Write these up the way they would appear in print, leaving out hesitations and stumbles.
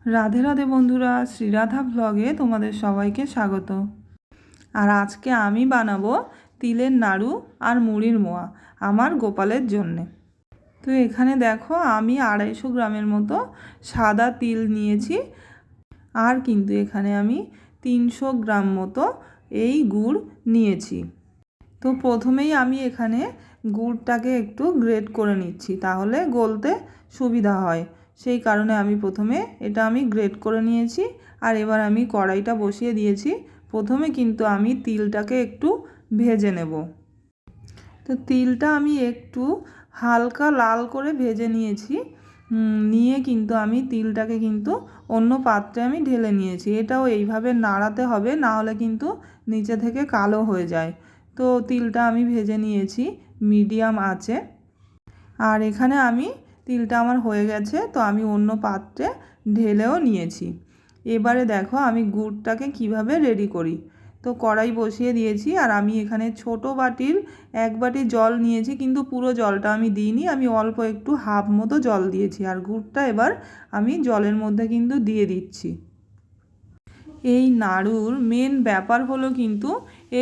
রাধে রাধে বন্ধুরা, শ্রীরাধা ব্লগে তোমাদের সবাইকে স্বাগত। আর আজকে আমি বানাবো তিলের নাড়ু আর মুড়ির মোয়া আমার গোপালের জন্যে। তো এখানে দেখো আমি 250 গ্রামের মতো সাদা তিল নিয়েছি। আর কিন্তু এখানে আমি 300 গ্রাম মতো এই গুড় নিয়েছি। তো প্রথমেই আমি এখানে গুড়টাকে একটু গ্রেট করে নিচ্ছি, তাহলে গলতে সুবিধা হয়। সেই কারণে আমি প্রথমে এটা গ্রেট করে নিয়েছি। আর এবার আমি কড়াইটা বসিয়ে দিয়েছি। প্রথমে কিন্তু আমি তিলটাকে একটু ভেজে নেব। তো তিলটা আমি একটু হালকা লাল করে ভেজে নিয়েছি। নিয়ে কিন্তু আমি তিলটাকে কিন্তু অন্য পাত্রে আমি ঢেলে নিয়েছি। এটাও এইভাবে নাড়াতে হবে, না হলে কিন্তু নিচে থেকে কালো হয়ে যায়। তো তিলটা আমি ভেজে নিয়েছি মিডিয়াম আঁচে। আর এখানে তিলটা আমার হয়ে গেছে, তো আমি অন্য পাত্রে ঢেলেও নিয়েছি। এবারে দেখো আমি গুড়টাকে কিভাবে রেডি করি। তো কড়াই বসিয়ে দিয়েছি, আর আমি এখানে ছোট বাটির 1 বাটি জল নিয়েছি, কিন্তু পুরো জলটা আমি দিইনি, আমি অল্প একটু হাফ মতো জল দিয়েছি। আর গুড়টা এবার আমি জলের মধ্যে কিন্তু দিয়ে দিচ্ছি। এই নাড়ুর মেন ব্যাপার হলো কিন্তু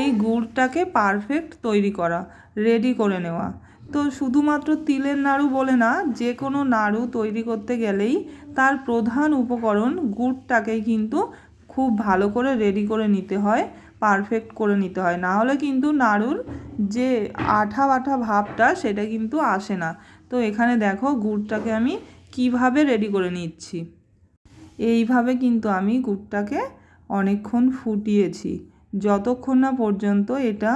এই গুড়টাকে পারফেক্ট তৈরি করা, রেডি করে নেওয়া। তো শুধুমাত্র তিলের নাড়ু বলে না, যে কোনো নাড়ু তৈরি করতে গেলেই তার প্রধান উপকরণ গুড়টাকেই কিন্তু খুব ভালো করে রেডি করে নিতে হয়, পারফেক্ট করে নিতে হয়। না হলে কিন্তু নাড়ুর যে আঠা আঠা ভাবটা সেটা কিন্তু আসে না। তো এখানে দেখো গুড়টাকে আমি কিভাবে রেডি করে নিচ্ছি। এইভাবে কিন্তু আমি গুড়টাকে অনেকক্ষণ ফুটিয়েছি, যতক্ষণ না পর্যন্ত এটা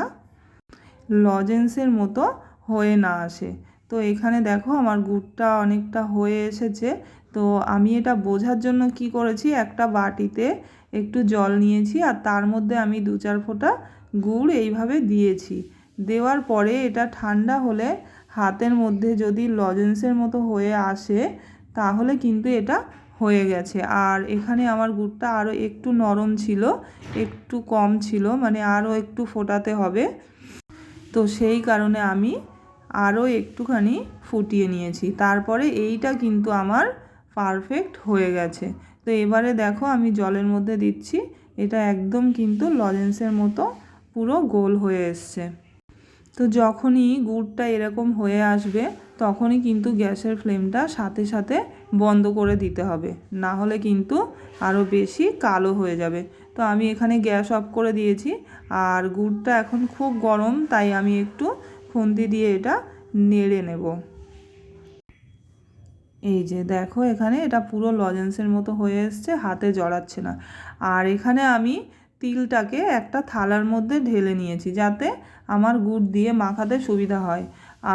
লজেন্সের মতো হয়ে না আসে। তো এখানে দেখো আমার গুড়টা অনেকটা হয়ে এসেছে। তো আমি এটা বোঝার জন্য কি করেছি, একটা বাটিতে একটু জল নিয়েছি, আর তার মধ্যে আমি 2-4 ফোঁটা গুড় এইভাবে দিয়েছি। দেওয়ার পরে এটা ঠান্ডা হলে হাতের মধ্যে যদি লজেন্সের মতো হয়ে আসে, তাহলে কিন্তু এটা হয়ে গেছে। আর এখানে আমার গুড়টা আরও একটু নরম ছিল, একটু কম ছিল, মানে আরও একটু ফোটাতে হবে। তো সেই কারণে আমি আরও একটুখানি ফুটিয়ে নিয়েছি। তারপরে এইটা কিন্তু আমার পারফেক্ট হয়ে গেছে। তো এবারে দেখো আমি জলের মধ্যে দিচ্ছি, এটা একদম কিন্তু লজেন্সের মতো পুরো গোল হয়ে এসছে। তো যখনই গুড়টা এরকম হয়ে আসবে, তখনই কিন্তু গ্যাসের ফ্লেমটা সাথে সাথে বন্ধ করে দিতে হবে, না হলে কিন্তু আরও বেশি কালো হয়ে যাবে। তো আমি এখানে গ্যাস অফ করে দিয়েছি। আর গুড়টা এখন খুব গরম, তাই আমি একটু খুন্তি দিয়ে এটা নেড়ে নেব। এই যে দেখো এখানে এটা পুরো লজেন্সের মতো হয়ে এসছে, হাতে জড়াচ্ছে না। আর এখানে আমি তিলটাকে একটা থালার মধ্যে ঢেলে নিয়েছি, যাতে আমার গুড় দিয়ে মাখাতে সুবিধা হয়।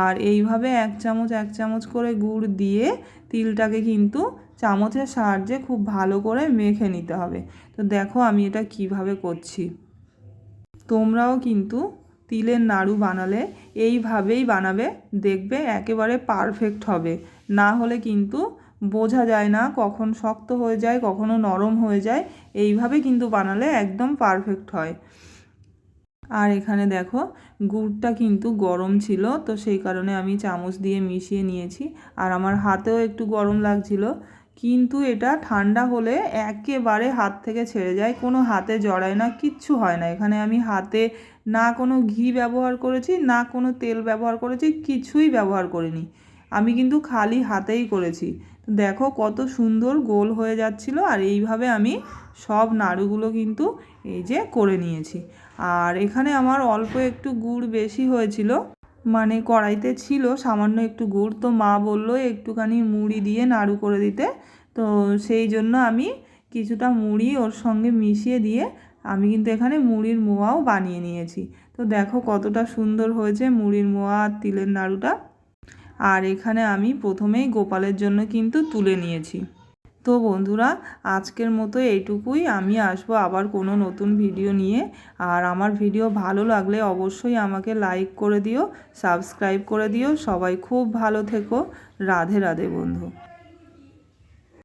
আর এইভাবে 1 চামচ 1 চামচ করে গুড় দিয়ে তিলটাকে কিন্তু চামচের সাহায্যে খুব ভালো করে মেখে নিতে হবে। তো দেখো আমি এটা কিভাবে করছি। তোমরাও কিন্তু তিলের নাড়ু বানালে এইভাবেই বানাবে, দেখবে একেবারে পারফেক্ট হবে। না হলে কিন্তু বোঝা যায় না, কখন শক্ত হয়ে যায়, কখনো নরম হয়ে যায়। এইভাবে কিন্তু বানালে একদম পারফেক্ট হয়। আর এখানে দেখো গুড়টা কিন্তু গরম ছিল, তো সেই কারণে আমি চামচ দিয়ে মিশিয়ে নিয়েছি। আর আমার হাতেও একটু গরম লাগছিল, কিন্তু এটা ঠান্ডা হলে একেবারে হাত থেকে ছেড়ে যায়, কোনো হাতে জড়ায় না, কিচ্ছু হয় না। এখানে আমি হাতে না কোনো ঘি ব্যবহার করেছি, না কোনো তেল ব্যবহার করেছি, কিছুই ব্যবহার করিনি। আমি কিন্তু খালি হাতেই করেছি। দেখো কত সুন্দর গোল হয়ে যাচ্ছিল। আর এইভাবে আমি সব নাড়ুগুলো কিন্তু এই যে করে নিয়েছি। আর এখানে আমার অল্প একটু গুড় বেশি হয়েছিল, মানে কড়াইতে ছিল সামান্য একটু গুড়। তো মা বললো একটুখানি মুড়ি দিয়ে নাড়ু করে দিতে। তো সেই জন্য আমি কিছুটা মুড়ি ওর সঙ্গে মিশিয়ে দিয়ে আমি কিন্তু এখানে মুড়ির মোয়াও বানিয়ে নিয়েছি। তো দেখো কতটা সুন্দর হয়েছে মুড়ির মোয়া আর তিলের নাড়ুটা। আর এখানে আমি প্রথমেই গোপালের জন্য কিন্তু তুলে নিয়েছি। তো বন্ধুরা, আজকের মতো এইটুকুই। আমি আসবো আবার কোনো নতুন ভিডিও নিয়ে। আর আমার ভিডিও ভালো লাগলে অবশ্যই আমাকে লাইক করে দিও, সাবস্ক্রাইব করে দিও। সবাই খুব ভালো থেকো। রাধে রাধে বন্ধু।